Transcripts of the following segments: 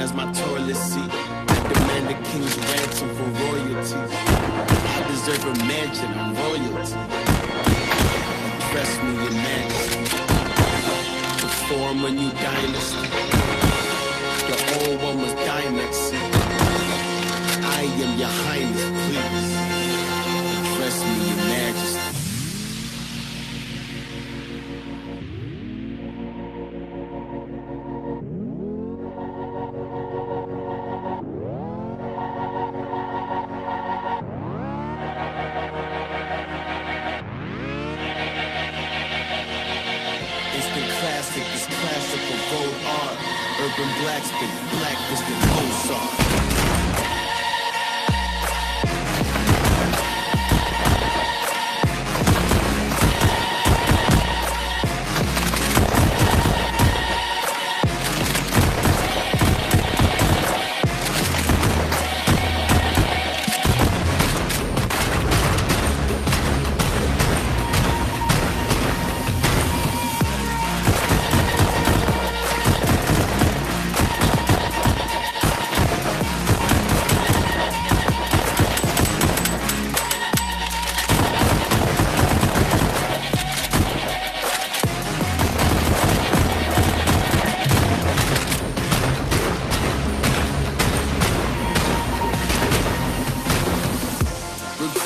as my toilet seat. I demand a king's ransom for royalty. I deserve a mansion, I'm royalty. Dress me in majesty. To form a new dynasty. The old one was dynasty. I am your highness, please. Dress me in majesty. Classic is classical gold art. Urban blacksmith, black is the Mozart.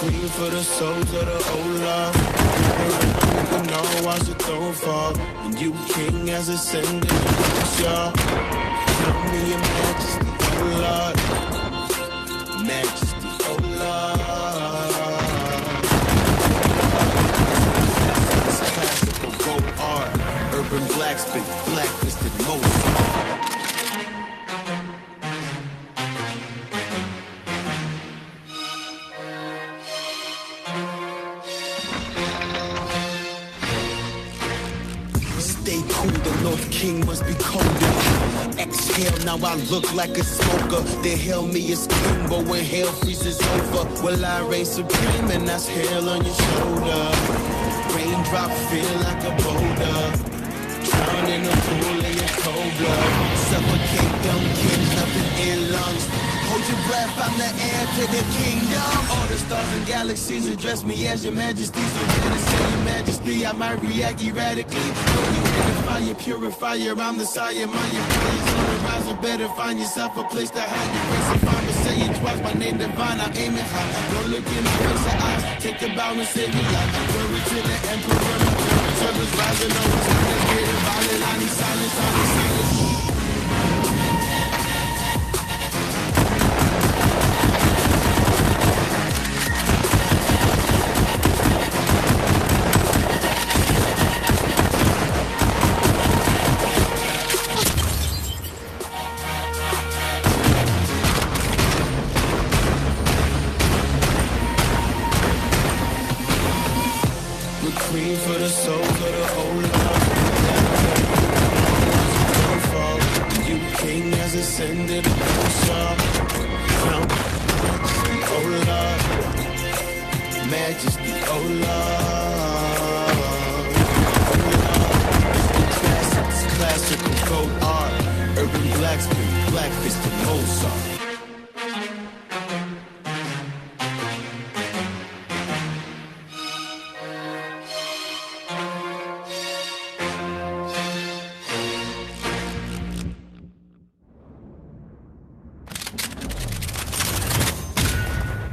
Queen for the souls of the old love. You know I should throw fall. And you king as ascendant, y'all. Show me your majesty, oh Lord. Majesty, oh Lord. It's classical gold art. Urban blacksmith, black is the Mozart. Stay cool, the North King must be colder. Exhale, now I look like a smoker. They hail me as king, but when hell freezes over, well I reign supreme and that's hell on your shoulder. Raindrop feel like a boulder. Drown in a pool of your cold blood. Suffocate, don't kill nothing in lungs. Hold your breath, I'm the heir to the kingdom. All the stars and galaxies address me as your majesty. So when I say your majesty, I might react erratically. Throw you in the fire, purifier, I'm the sire. My praise on the rise, or better find yourself a place to hide your grace. If I'm to say it twice, my name divine, I aim it high. Don't look in the face of eyes, take the bow and save your life. Glory to the emperor, servers rising on the time to get it violent. I need silence, I need silence. Queen for the souls of the old love. You king has ascended, crown, oh Lord, majesty, oh Lord. Classics, classical gold art, urban blacksmith, black is the Mozart.